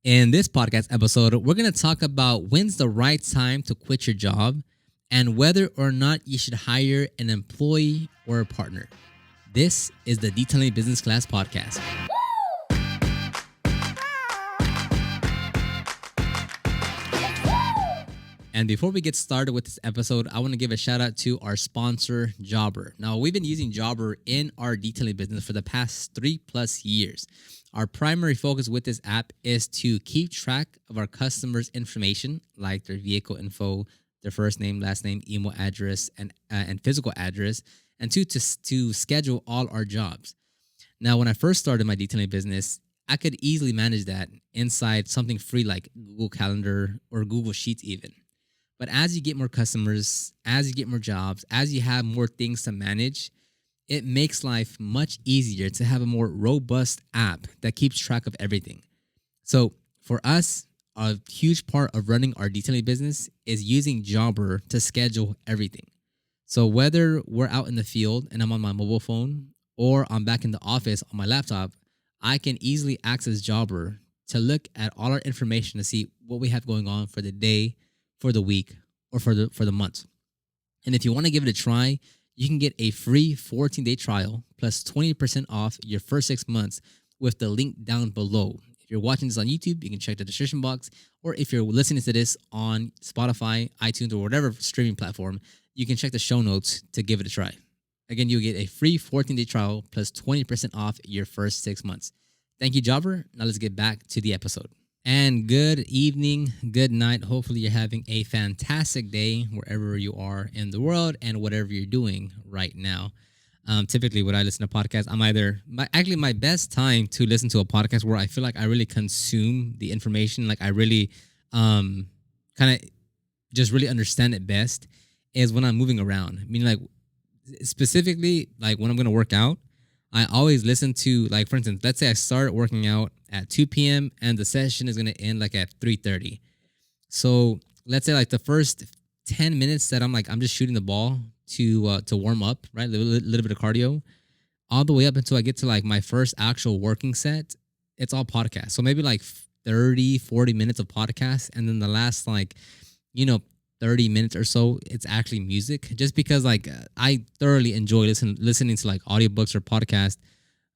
In this podcast episode, we're going to talk about when's the right time to quit your job and whether or not you should hire an employee or a partner. This is the Detailing Business Class Podcast. And before we get started with this episode, I want to give a shout out to our sponsor, Jobber. Now, we've been using Jobber in our detailing business for the past 3+ years. Our primary focus with this app is to keep track of our customers' information, like their vehicle info, their first name, last name, email address, and physical address, and to schedule all our jobs. Now, when I first started my detailing business, I could easily manage that inside something free like Google Calendar or Google Sheets even. But as you get more customers, as you get more jobs, as you have more things to manage, it makes life much easier to have a more robust app that keeps track of everything. So for us, a huge part of running our detailing business is using Jobber to schedule everything. So whether we're out in the field and I'm on my mobile phone or I'm back in the office on my laptop, I can easily access Jobber to look at all our information to see what we have going on for the day, for the week, or for the month. And if you want to give it a try, you can get a free 14-day trial plus 20% off your first 6 months with the link down below. If you're watching this on YouTube, you can check the description box, or if you're listening to this on Spotify, iTunes, or whatever streaming platform, you can check the show notes to give it a try. Again, you'll get a free 14-day trial plus 20% off your first 6 months. Thank you, Jobber. Now let's get back to the episode. And good evening, good night. Hopefully you're having a fantastic day wherever you are in the world and whatever you're doing right now. Typically, when I listen to podcasts, I'm either my best time to listen to a podcast where I feel like I really consume the information, like I really kind of just really understand it best, is when I'm moving around. I mean, like specifically, like when I'm gonna work out, I always listen to, like, for instance, let's say I start working out at 2 p.m. and the session is going to end like at 3:30. So let's say like the first 10 minutes that I'm just shooting the ball to warm up, right? A little bit of cardio, all the way up until I get to like my first actual working set. It's all podcast. So maybe like 30, 40 minutes of podcast. And then the last 30 minutes or so, it's actually music, just because I thoroughly enjoy listening to like audiobooks or podcasts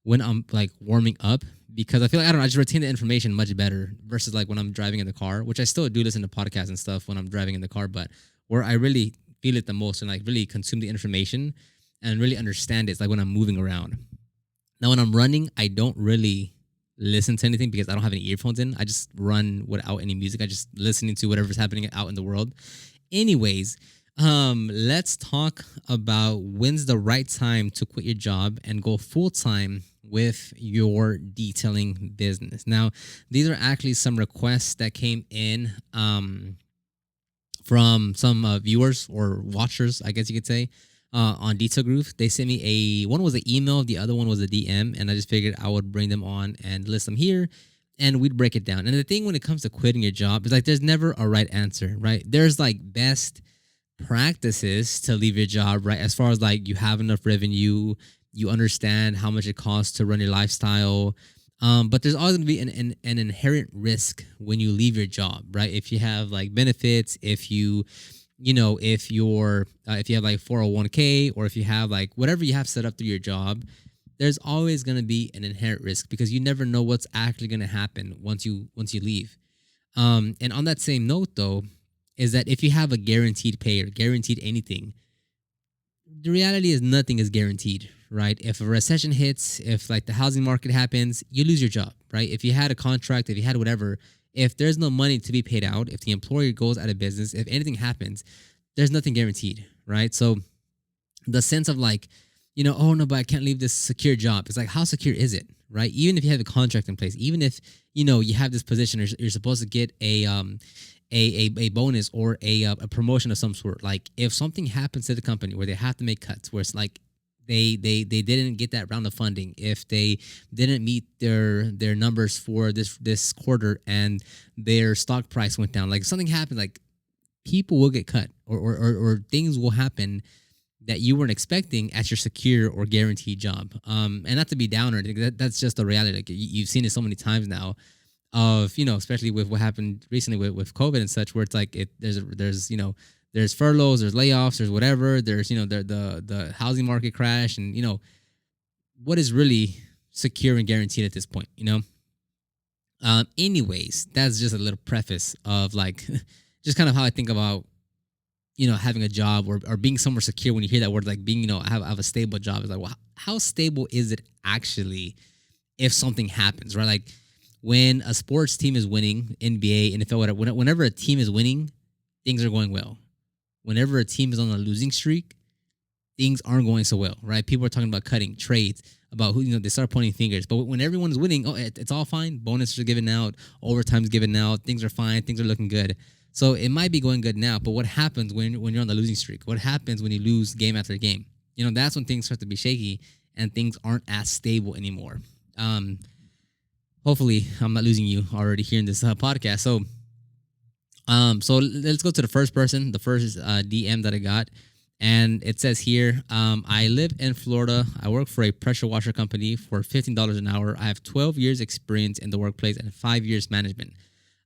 when I'm like warming up, because I feel like, I just retain the information much better versus like when I'm driving in the car, which I still do listen to podcasts and stuff when I'm driving in the car, but where I really feel it the most and like really consume the information and really understand it, it's like when I'm moving around. Now, when I'm running, I don't really listen to anything because I don't have any earphones in. I just run without any music. I just listening to whatever's happening out in the world. Anyways, let's talk about when's the right time to quit your job and go full-time with your detailing business. Now, these are actually some requests that came in from some viewers or watchers, I guess you could say, on Detail Group. They sent me one was an email, the other one was a DM, and I just figured I would bring them on and list them here, and we'd break it down. And the thing when it comes to quitting your job is like there's never a right answer, right? There's like best practices to leave your job, right? As far as like you have enough revenue, you understand how much it costs to run your lifestyle. But there's always going to be an inherent risk when you leave your job, right? If you have like benefits, if you have like 401k, or if you have like whatever you have set up through your job, there's always going to be an inherent risk because you never know what's actually going to happen once you leave. And on that same note, though, is that if you have a guaranteed pay or guaranteed anything, the reality is nothing is guaranteed, right? If a recession hits, if like the housing market happens, you lose your job, right? If you had a contract, if you had whatever, if there's no money to be paid out, if the employer goes out of business, if anything happens, there's nothing guaranteed, right? So the sense of like, oh no, but I can't leave this secure job. It's like, how secure is it, right? Even if you have a contract in place, even if, you have this position, or you're supposed to get a bonus or a promotion of some sort. Like if something happens to the company where they have to make cuts, where it's like they didn't get that round of funding, if they didn't meet their numbers for this quarter and their stock price went down, like if something happened, like people will get cut or things will happen that you weren't expecting at your secure or guaranteed job. And not to be downer, that's just the reality. Like you've seen it so many times now. of, especially with what happened recently with COVID and such, where it's like there's furloughs, there's layoffs, there's whatever, there's the housing market crash, and what is really secure and guaranteed at this point. Anyways, that's just a little preface of like just kind of how I think about having a job or being somewhere secure. When you hear that word, like being, I have a stable job, it's like, well, how stable is it actually if something happens, right? Like when a sports team is winning, NBA, NFL, whatever, whenever a team is winning, things are going well. Whenever a team is on a losing streak, things aren't going so well, right? People are talking about cutting trades, about who, they start pointing fingers. But when everyone is winning, it's all fine. Bonuses are given out, overtime's given out, things are fine, things are looking good. So it might be going good now, but what happens when you're on the losing streak? What happens when you lose game after game? That's when things start to be shaky and things aren't as stable anymore. Hopefully, I'm not losing you already here in this podcast. So let's go to the first person, the first DM that I got. And it says here, I live in Florida. I work for a pressure washer company for $15 an hour. I have 12 years experience in the workplace and 5 years management.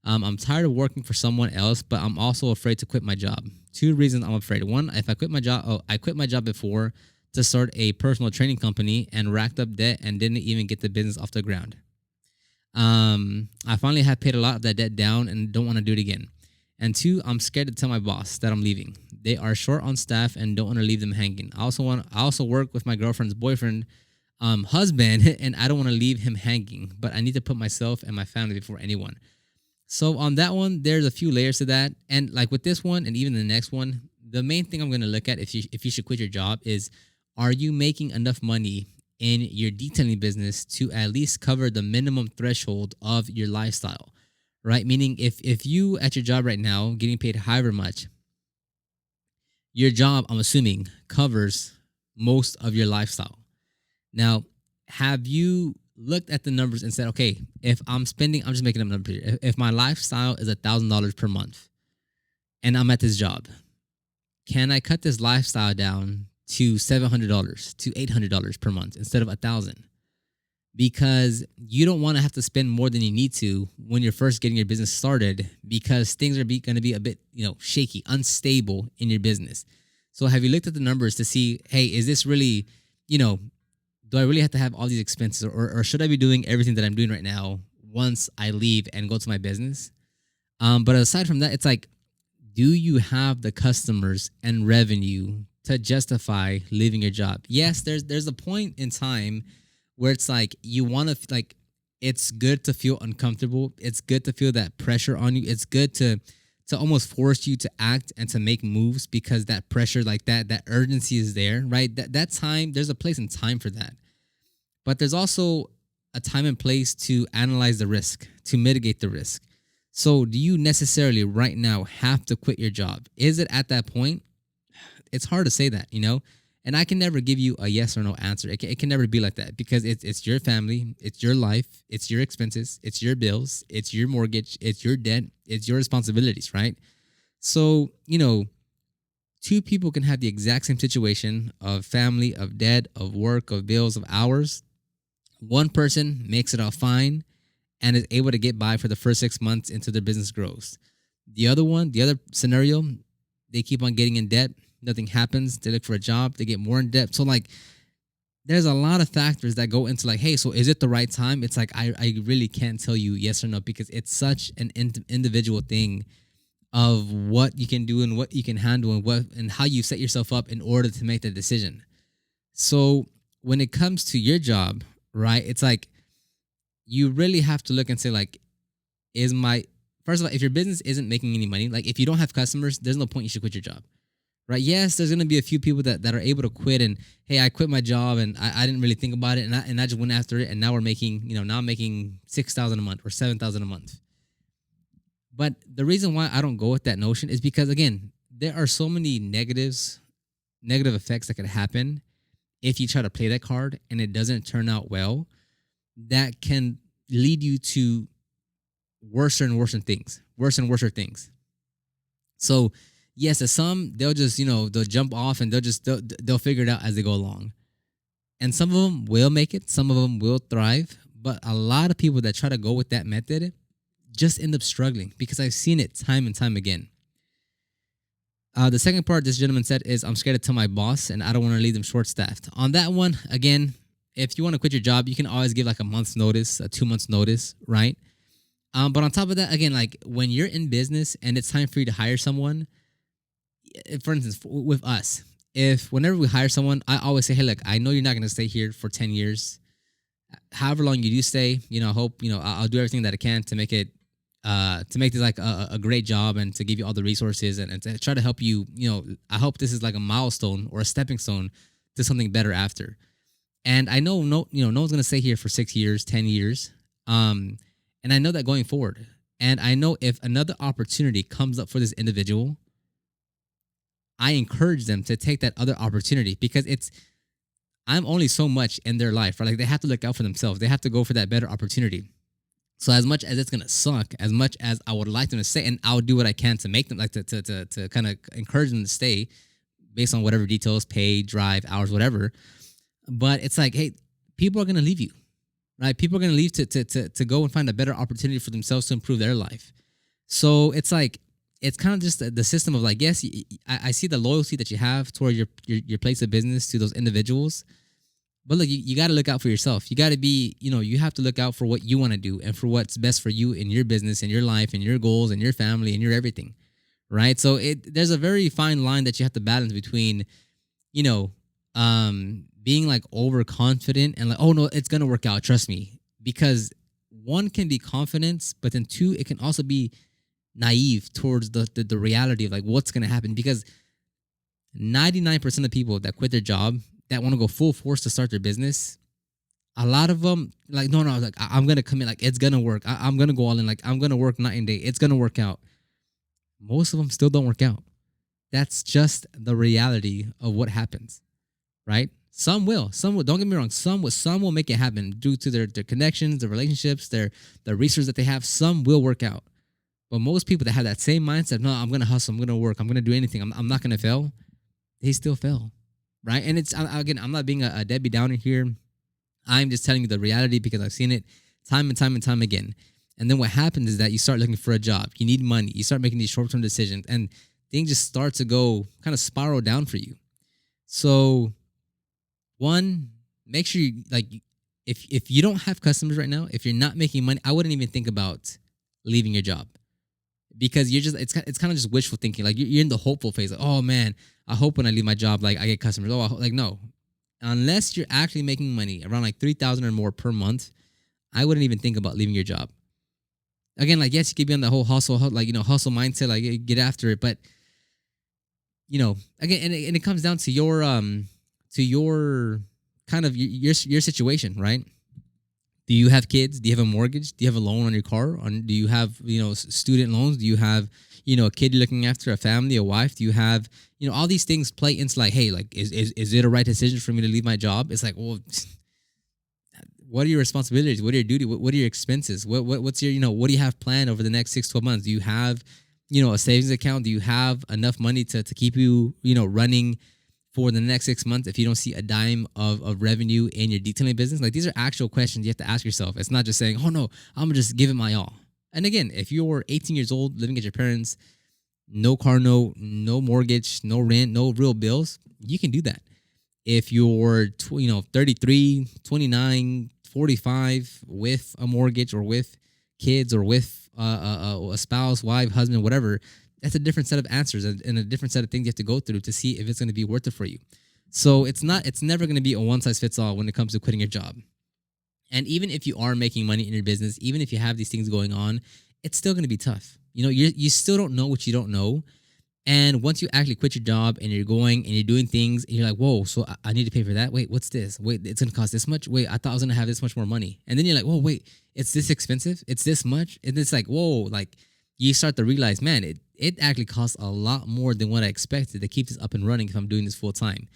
I'm tired of working for someone else, but I'm also afraid to quit my job. 2 reasons I'm afraid. One, if I quit my job, I quit my job before to start a personal training company and racked up debt and didn't even get the business off the ground. I finally have paid a lot of that debt down and don't want to do it again. And 2, I'm scared to tell my boss that I'm leaving. They are short on staff and don't want to leave them hanging. I also work with my girlfriend's boyfriend, husband, and I don't want to leave him hanging, but I need to put myself and my family before anyone. So on that one, there's a few layers to that. And like with this one and even the next one, the main thing I'm going to look at if you should quit your job is, are you making enough money in your detailing business to at least cover the minimum threshold of your lifestyle, right? Meaning if you at your job right now getting paid however much, your job, I'm assuming, covers most of your lifestyle. Now, have you looked at the numbers and said, okay, if I'm spending, I'm just making up numbers here. If my lifestyle is $1,000 per month and I'm at this job, can I cut this lifestyle down to $700 to $800 per month instead of $1,000? Because you don't want to have to spend more than you need to when you're first getting your business started, because things are going to be a bit, shaky, unstable in your business. So have you looked at the numbers to see, hey, is this really, do I really have to have all these expenses, or should I be doing everything that I'm doing right now once I leave and go to my business? But aside from that, it's like, do you have the customers and revenue to justify leaving your job? Yes, there's a point in time where it's like you want to, like, it's good to feel uncomfortable. It's good to feel that pressure on you. It's good to almost force you to act and to make moves, because that pressure, like that urgency is there, right? That time, there's a place and time for that. But there's also a time and place to analyze the risk, to mitigate the risk. So do you necessarily right now have to quit your job? Is it at that point? It's hard to say that, and I can never give you a yes or no answer. It can never be like that, because it's your family, it's your life, it's your expenses, it's your bills, it's your mortgage, it's your debt, it's your responsibilities, right? So, 2 people can have the exact same situation of family, of debt, of work, of bills, of hours. One person makes it all fine and is able to get by for the first 6 months until their business grows. The other scenario, they keep on getting in debt. Nothing happens. They look for a job. They get more in debt. So like, there's a lot of factors that go into like, hey, so is it the right time? It's like, I really can't tell you yes or no, because it's such an individual thing of what you can do and what you can handle and how you set yourself up in order to make that decision. So when it comes to your job, right, it's like, you really have to look and say like, first of all, if your business isn't making any money, like if you don't have customers, there's no point you should quit your job. Right? Yes, there's going to be a few people that are able to quit and, hey, I quit my job and I didn't really think about it and I just went after it, and now we're making, now I'm making $6,000 a month or $7,000 a month. But the reason why I don't go with that notion is because, again, there are so many negative effects that could happen if you try to play that card and it doesn't turn out well, that can lead you to worse and worse things. So yes, some they'll just they'll jump off and they'll figure it out as they go along, and some of them will make it, some of them will thrive. But a lot of people that try to go with that method, just end up struggling because I've seen it time and time again. The second part this gentleman said is, I'm scared to tell my boss and I don't want to leave them short staffed. On that one, again, if you want to quit your job, you can always give like a month's notice, a 2 months notice, right? But on top of that, again, like when you're in business and it's time for you to hire someone, for instance, with us, if whenever we hire someone, I always say, hey, look, I know you're not going to stay here for 10 years. However long you do stay, I hope, I'll do everything that I can to make it, to make this like a great job and to give you all the resources and to try to help you, I hope this is like a milestone or a stepping stone to something better after. And I know no one's going to stay here for 6 years, 10 years. And I know that going forward. And I know if another opportunity comes up for this individual, I encourage them to take that other opportunity because I'm only so much in their life, right? Like they have to look out for themselves. They have to go for that better opportunity. So as much as it's gonna suck, as much as I would like them to stay, and I'll do what I can to make them like to kind of encourage them to stay based on whatever details, pay, drive, hours, whatever. But it's like, hey, people are gonna leave you, right? People are gonna leave to go and find a better opportunity for themselves to improve their life. So it's like, it's kind of just the system of like, yes, I see the loyalty that you have toward your place of business to those individuals. But look, you got to look out for yourself. You got to be, you have to look out for what you want to do and for what's best for you in your business, in your life, in your goals, in your family, in your everything, right? So there's a very fine line that you have to balance between, being like overconfident and like, oh no, it's gonna work out, trust me. Because one can be confidence, but then two, it can also be naive towards the reality of like what's gonna happen. Because 99% of people that quit their job that want to go full force to start their business, a lot of them like, no, like I'm gonna commit, like it's gonna work. I'm gonna go all in, like I'm gonna work night and day. It's gonna work out. Most of them still don't work out. That's just the reality of what happens, right? Some will. Don't get me wrong. Some will make it happen due to their connections, their relationships, their resources that they have. Some will work out, but most people that have that same mindset, no, I'm gonna hustle, I'm gonna work, I'm gonna do anything, I'm not gonna fail. They still fail. Right. And it's, again, I'm not being a Debbie Downer here. I'm just telling you the reality because I've seen it time and time and time again. And then what happens is that you start looking for a job. You need money. You start making these short-term decisions and things just start to go kind of spiral down for you. So one, make sure you like, if you don't have customers right now, if you're not making money, I wouldn't even think about leaving your job. Because you're just, it's kind of just wishful thinking. Like you're in the hopeful phase. Like, oh man, I hope when I leave my job, like I get customers. Oh, like no, unless you're actually making money around like 3,000 or more per month, I wouldn't even think about leaving your job. Again, like yes, you could be on the whole hustle, like hustle mindset, like get after it. But again, and it comes down to your kind of your situation, right? Do you have kids? Do you have a mortgage? Do you have a loan on your car? Do you have, student loans? Do you have, a kid you're looking after, a family, a wife? Do you have, all these things play into like, hey, like, is it a right decision for me to leave my job? It's like, well, what are your responsibilities? What are your duties? What are your expenses? What's your, what do you have planned over the next 6-12 months? Do you have, a savings account? Do you have enough money to keep you, running for the next 6 months if you don't see a dime of revenue in your detailing business? Like these are actual questions you have to ask yourself. It's not just saying, oh no, I'm gonna just give it my all. And again, if you're 18 years old, living at your parents, no car, no mortgage, no rent, no real bills, you can do that. If you're 33, 29, 45 with a mortgage or with kids or with a spouse, wife, husband, whatever, that's a different set of answers and a different set of things you have to go through to see if it's going to be worth it for you. So it's never going to be a one size fits all when it comes to quitting your job. And even if you are making money in your business, even if you have these things going on, it's still going to be tough. You still don't know what you don't know. And once you actually quit your job and you're going and you're doing things and you're like, whoa, so I need to pay for that? Wait, what's this? Wait, it's going to cost this much? Wait, I thought I was going to have this much more money. And then you're like, whoa, wait, it's this expensive? It's this much? And it's like, whoa, like you start to realize, man, it actually costs a lot more than what I expected to keep this up and running if I'm doing this full time.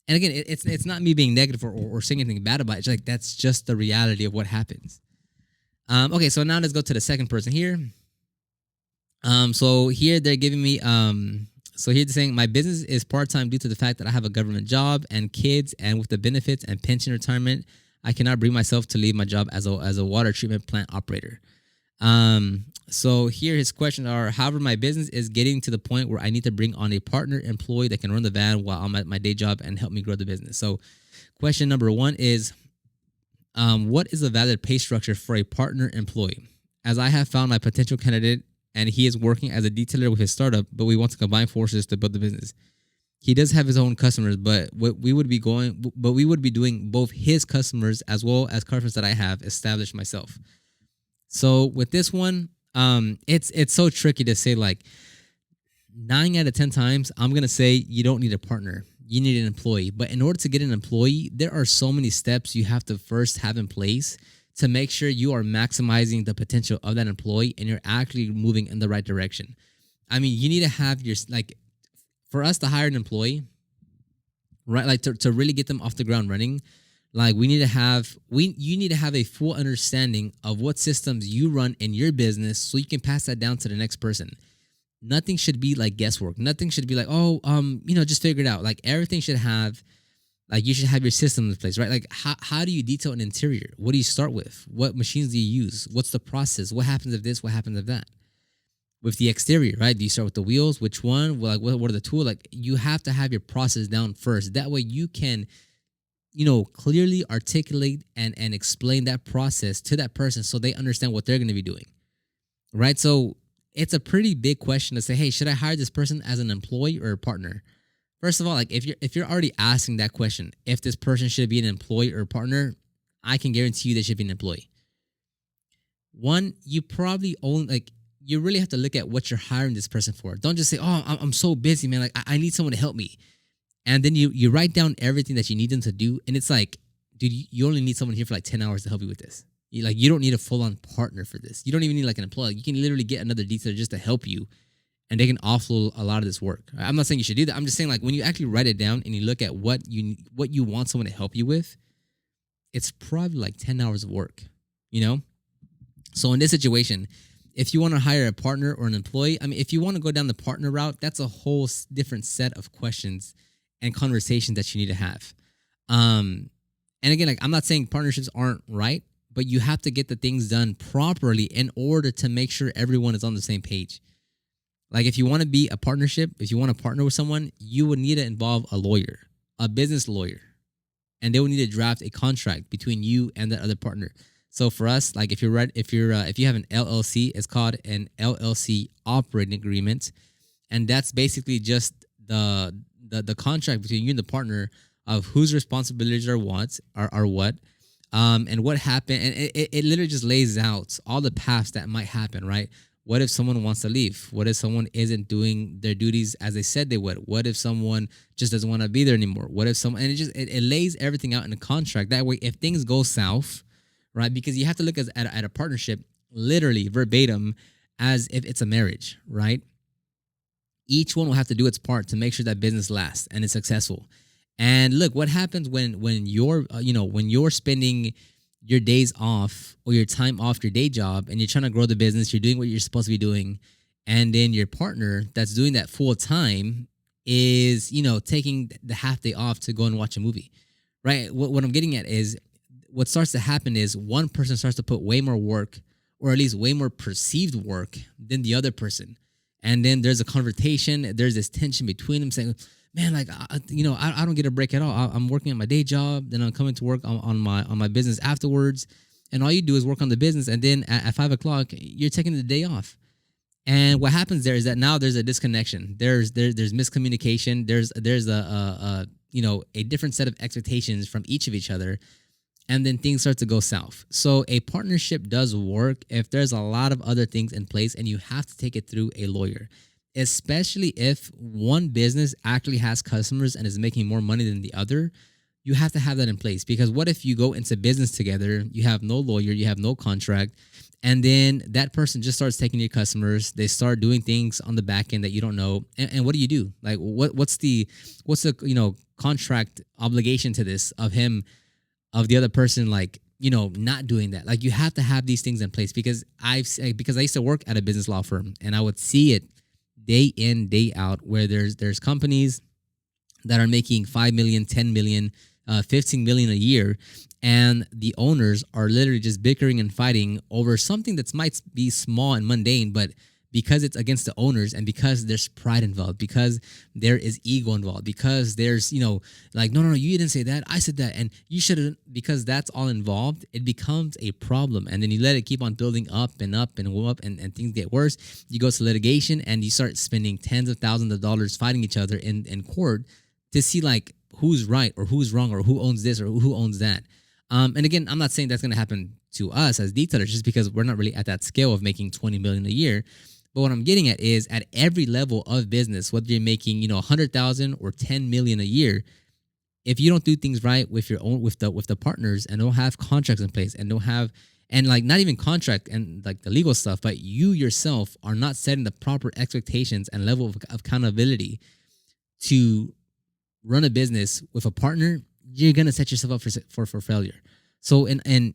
And again, it's not me being negative or saying anything bad about it. It's like that's just the reality of what happens. Okay, so now let's go to the second person here. So here they're giving me so here they're saying my business is part-time due to the fact that I have a government job and kids, and with the benefits and pension retirement, I cannot bring myself to leave my job as a water treatment plant operator. So here his questions are: however, my business is getting to the point where I need to bring on a partner employee that can run the van while I'm at my day job and help me grow the business. So question number one is, what is a valid pay structure for a partner employee? As I have found my potential candidate and he is working as a detailer with his startup, but we want to combine forces to build the business. He does have his own customers, but we would be doing both his customers as well as customers that I have established myself. So with this one, it's so tricky to say. Like 9 out of 10 times, I'm gonna say you don't need a partner. You need an employee. But in order to get an employee, there are so many steps you have to first have in place to make sure you are maximizing the potential of that employee and you're actually moving in the right direction. I mean, you need to have your, like, for us to hire an employee, right? Like to really get them off the ground running, like you need to have a full understanding of what systems you run in your business so you can pass that down to the next person. Nothing should be like guesswork. Nothing should be like, just figure it out. Like everything should have, like you should have your systems in place, right? Like how do you detail an interior? What do you start with? What machines do you use? What's the process? What happens if this? What happens if that? With the exterior, right? Do you start with the wheels? Which one? Like what are the tools? Like you have to have your process down first. That way you can, clearly articulate and explain that process to that person so they understand what they're going to be doing, right? So it's a pretty big question to say, hey, should I hire this person as an employee or a partner? First of all, like if you're already asking that question, if this person should be an employee or a partner, I can guarantee you they should be an employee. One, you probably you really have to look at what you're hiring this person for. Don't just say, oh, I'm so busy, man. Like I need someone to help me. And then you write down everything that you need them to do. And it's like, dude, you only need someone here for like 10 hours to help you with this. You don't need a full-on partner for this. You don't even need like an employee. You can literally get another detailer just to help you, and they can offload a lot of this work. I'm not saying you should do that. I'm just saying, like, when you actually write it down and you look at what you want someone to help you with, it's probably like 10 hours of work, So in this situation, if you want to hire a partner or an employee, I mean, if you want to go down the partner route, that's a whole different set of questions and conversations that you need to have. And again, like, I'm not saying partnerships aren't right, but you have to get the things done properly in order to make sure everyone is on the same page. Like if you want to be a partnership, if you want to partner with someone, you would need to involve a lawyer, a business lawyer, and they would need to draft a contract between you and that other partner. So for us, like if you have an LLC, it's called an Llc Operating Agreement, and that's basically just the contract between you and the partner of whose responsibilities are what, and what happened, and it literally just lays out all the paths that might happen, right? What if someone wants to leave? What if someone isn't doing their duties as they said they would? What if someone just doesn't want to be there anymore? What if someone, and it lays everything out in a contract. That way, if things go south, right? Because you have to look at a partnership literally verbatim as if it's a marriage, right? Each one will have to do its part to make sure that business lasts and is successful. And look, what happens when you're spending your days off or your time off your day job and you're trying to grow the business, you're doing what you're supposed to be doing, and then your partner that's doing that full time is, taking the half day off to go and watch a movie, right? What I'm getting at is what starts to happen is one person starts to put way more work, or at least way more perceived work, than the other person. And then there's a confrontation, there's this tension between them saying, man, like, I don't get a break at all. I'm working at my day job, then I'm coming to work on my business afterwards, and all you do is work on the business, and then at 5 o'clock, you're taking the day off. And what happens there is that now there's a disconnection. There's miscommunication. There's a different set of expectations from each other, and then things start to go south. So a partnership does work if there's a lot of other things in place, and you have to take it through a lawyer, especially if one business actually has customers and is making more money than the other. You have to have that in place, because what if you go into business together, you have no lawyer, you have no contract, and then that person just starts taking your customers, they start doing things on the back end that you don't know, and what do you do? Like what's the contract obligation to this of the other person, like, not doing that? Like, you have to have these things in place, because I used to work at a business law firm, and I would see it day in, day out, where there's companies that are making $5 million, $10 million, $15 million a year, and the owners are literally just bickering and fighting over something that might be small and mundane, but because it's against the owners and because there's pride involved, because there is ego involved, because there's, like, no, you didn't say that, I said that, and you shouldn't, because that's all involved, it becomes a problem. And then you let it keep on building up and up and up, and things get worse. You go to litigation and you start spending tens of thousands of dollars fighting each other in court to see like who's right or who's wrong or who owns this or who owns that. And again, I'm not saying that's going to happen to us as detailers just because we're not really at that scale of making $20 million a year. But what I'm getting at is at every level of business, whether you're making, $100,000 or $10 million a year, if you don't do things right with your own, with the partners, and don't have contracts in place, and don't have, and like not even contract and like the legal stuff, but you yourself are not setting the proper expectations and level of accountability to run a business with a partner, you're gonna set yourself up for failure. So in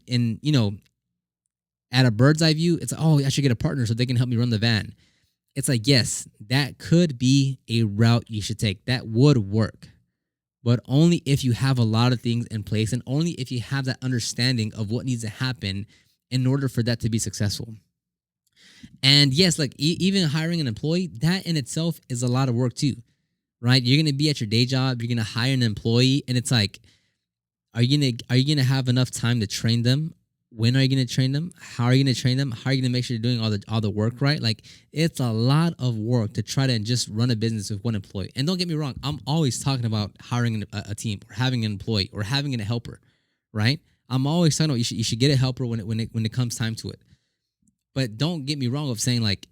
at a bird's eye view, it's like, oh, I should get a partner so they can help me run the van. It's like, yes, that could be a route you should take. That would work. But only if you have a lot of things in place, and only if you have that understanding of what needs to happen in order for that to be successful. And yes, like even hiring an employee, that in itself is a lot of work too, right? You're going to be at your day job, you're going to hire an employee, and it's like, are you going to have enough time to train them? When are you going to train them? How are you going to train them? How are you going to make sure you're doing all the work right? Like, it's a lot of work to try to just run a business with one employee. And don't get me wrong, I'm always talking about hiring a team, or having an employee, or having a helper, right? I'm always talking about you should get a helper when it comes time to it. But don't get me wrong of saying, like,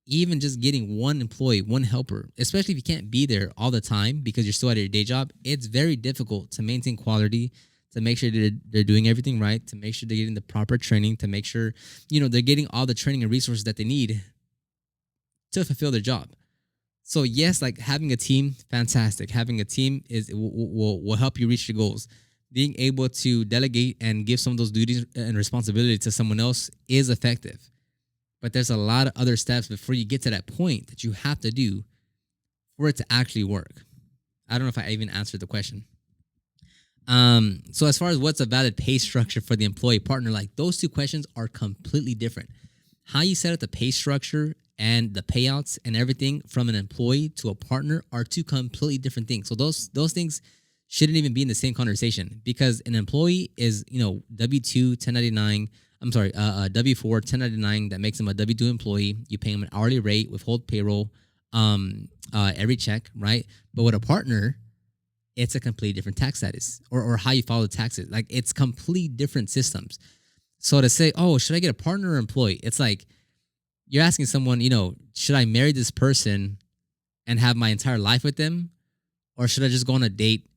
even just getting one employee, one helper, especially if you can't be there all the time because you're still at your day job, it's very difficult to maintain quality, to make sure they're doing everything right, to make sure they're getting the proper training, to make sure, they're getting all the training and resources that they need to fulfill their job. So yes, like having a team, fantastic. Having a team will help you reach your goals. Being able to delegate and give some of those duties and responsibility to someone else is effective. But there's a lot of other steps before you get to that point that you have to do for it to actually work. I don't know if I even answered the question. So as far as what's a valid pay structure for the employee partner, like those two questions are completely different. How you set up the pay structure and the payouts and everything from an employee to a partner are two completely different things. So those things shouldn't even be in the same conversation, because an employee is, W-2, 1099, W-4, 1099 that makes them a W-2 employee. You pay them an hourly rate, withhold payroll, every check, right? But with a partner, it's a completely different tax status, or how you file the taxes. Like, it's complete different systems. So to say, oh, should I get a partner or employee? It's like you're asking someone, should I marry this person and have my entire life with them? Or should I just go on a date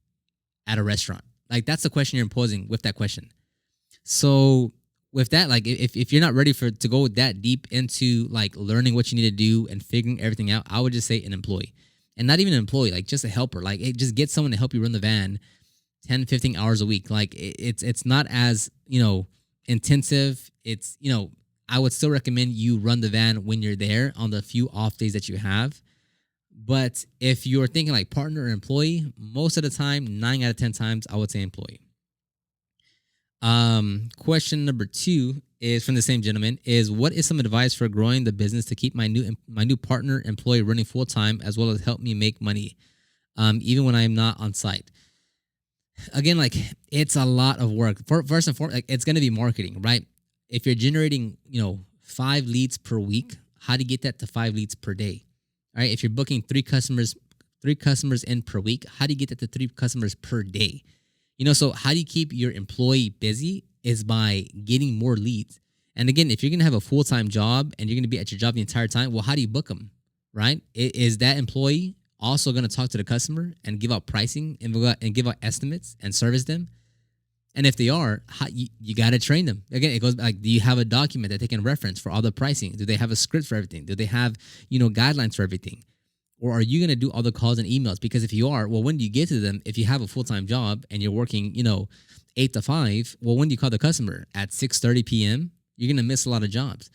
at a restaurant? Like, that's the question you're imposing with that question. So with that, like, if you're not ready to go that deep into like learning what you need to do and figuring everything out, I would just say an employee. And not even an employee, like just a helper. Like, just get someone to help you run the van 10, 15 hours a week. Like, it's not as, intensive. It's, I would still recommend you run the van when you're there on the few off days that you have. But if you're thinking like partner or employee, most of the time, 9 out of 10 times, I would say employee. Question number 2 is from the same gentleman, is what is some advice for growing the business to keep my new partner employee running full time, as well as help me make money, even when I'm not on site? Again, like, it's a lot of work. First and foremost, like, it's going to be marketing, right? If you're generating, 5 leads per week, how do you get that to 5 leads per day? All right. If you're booking 3 customers in per week, how do you get that to 3 customers per day? So how do you keep your employee busy is by getting more leads. And again, if you're going to have a full-time job and you're going to be at your job the entire time, well, how do you book them, right? Is that employee also going to talk to the customer and give out pricing and give out estimates and service them? And if they are, you got to train them. Again, it goes like, do you have a document that they can reference for all the pricing? Do they have a script for everything? Do they have, guidelines for everything? Or are you going to do all the calls and emails? Because if you are, well, when do you get to them? If you have a full-time job and you're working, 8 to 5, well, when do you call the customer? At 6:30 p.m.? You're going to miss a lot of jobs.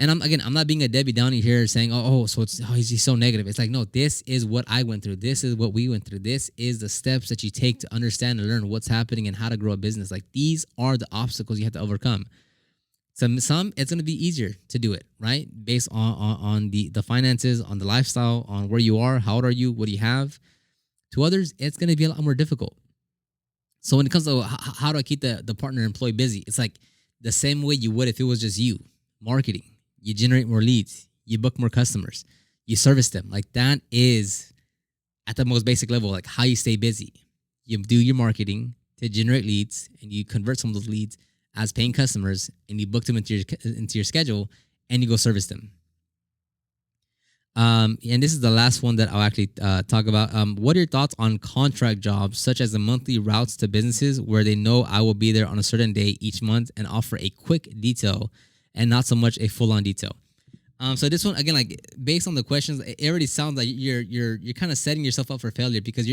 And I'm not being a Debbie Downer here saying, so he's so negative. It's like, no, this is what I went through. This is what we went through. This is the steps that you take to understand and learn what's happening and how to grow a business. Like, these are the obstacles you have to overcome. Some it's going to be easier to do it, right? Based on the finances, on the lifestyle, on where you are, how old are you, what do you have. To others, it's going to be a lot more difficult. So when it comes to how do I keep the partner employee busy, it's like the same way you would if it was just you. Marketing. You generate more leads. You book more customers. You service them. Like, that is at the most basic level, like how you stay busy. You do your marketing to generate leads, and you convert some of those leads as paying customers, and you book them into your schedule, and you go service them. And this is the last one that I'll actually talk about. What are your thoughts on contract jobs, such as the monthly routes to businesses where they know I will be there on a certain day each month and offer a quick detail and not so much a full-on detail? So this one, again, like, based on the questions, it already sounds like you're kind of setting yourself up for failure, because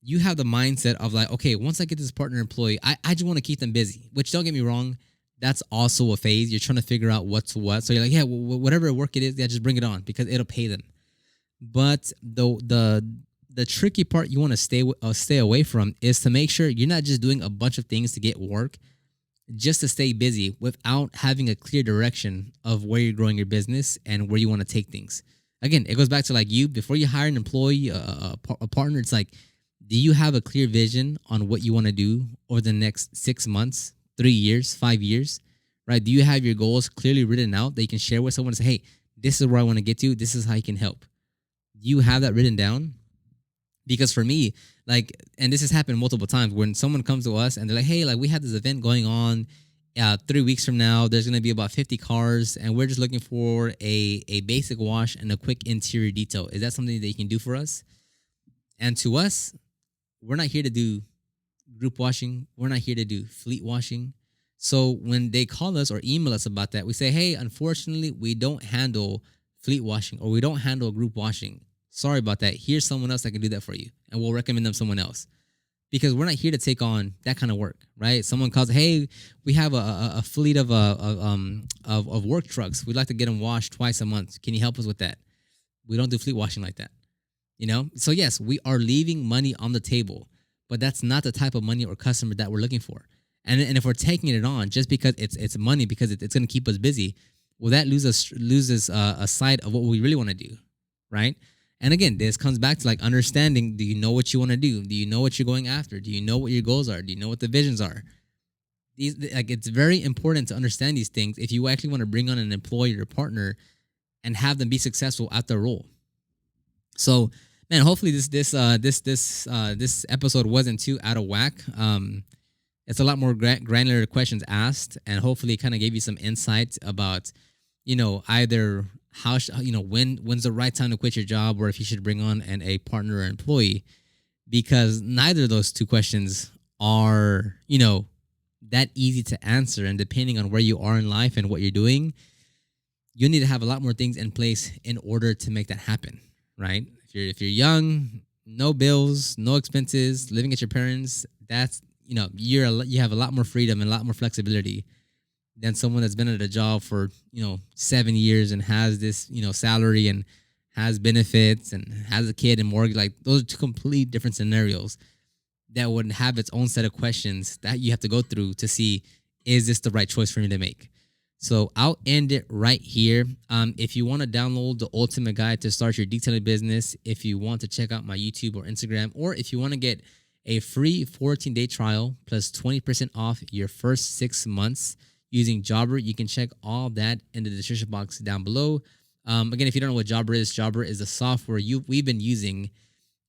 you have the mindset of like, okay, once I get this partner employee, I just want to keep them busy. Which, don't get me wrong, that's also a phase. You're trying to figure out what's what. So you're like, yeah, whatever work it is, yeah, just bring it on because it'll pay them. But the tricky part you want to stay away from is to make sure you're not just doing a bunch of things to get work just to stay busy without having a clear direction of where you're growing your business and where you want to take things. Again, it goes back to like, you, before you hire an employee, a partner, it's like, do you have a clear vision on what you want to do over the next 6 months, 3 years, 5 years, right? Do you have your goals clearly written out that you can share with someone and say, hey, this is where I want to get to. This is how you can help. Do you have that written down? Because for me, like, and this has happened multiple times, when someone comes to us and they're like, hey, like, we have this event going on 3 weeks from now, there's going to be about 50 cars, and we're just looking for a basic wash and a quick interior detail. Is that something that you can do for us? And to us, we're not here to do group washing. We're not here to do fleet washing. So when they call us or email us about that, we say, hey, unfortunately, we don't handle fleet washing, or we don't handle group washing. Sorry about that. Here's someone else that can do that for you, and we'll recommend them someone else. Because we're not here to take on that kind of work, right? Someone calls, hey, we have a fleet of work trucks. We'd like to get them washed twice a month. Can you help us with that? We don't do fleet washing like that, So yes, we are leaving money on the table, but that's not the type of money or customer that we're looking for. And if we're taking it on just because it's money, because it's going to keep us busy, well, that loses a sight of what we really want to do, right? And again, this comes back to like understanding, do you know what you want to do? Do you know what you're going after? Do you know what your goals are? Do you know what the visions are? It's very important to understand these things if you actually want to bring on an employee or partner and have them be successful at their role. So, man, hopefully this episode wasn't too out of whack. It's a lot more granular questions asked, and hopefully it kind of gave you some insight about, either when's the right time to quit your job, or if you should bring on a partner or employee, because neither of those two questions are, that easy to answer. And depending on where you are in life and what you're doing, you need to have a lot more things in place in order to make that happen, right? If you're young, no bills, no expenses, living at your parents, that's, you have a lot more freedom and a lot more flexibility than someone that's been at a job for, 7 years and has this, salary and has benefits and has a kid and mortgage. Like, those are two complete different scenarios that would have its own set of questions that you have to go through to see, is this the right choice for me to make? So I'll end it right here. If you want to download the ultimate guide to start your detailing business, if you want to check out my YouTube or Instagram, or if you want to get a free 14-day trial plus 20% off your first 6 months using Jobber, you can check all that in the description box down below. Again, if you don't know what Jobber is the software we've been using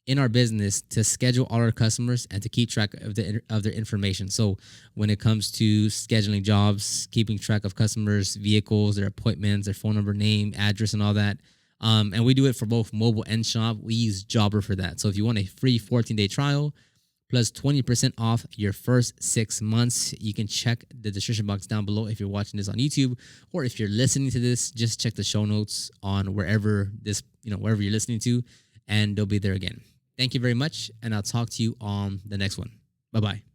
in our business to schedule all our customers and to keep track of their information. So when it comes to scheduling jobs, keeping track of customers, vehicles, their appointments, their phone number, name, address, and all that. And we do it for both mobile and shop. We use Jobber for that. So if you want a free 14-day trial plus 20% off your first 6 months, you can check the description box down below if you're watching this on YouTube, or if you're listening to this, just check the show notes on wherever you're listening to, and they'll be there again. Thank you very much, and I'll talk to you on the next one. Bye-bye.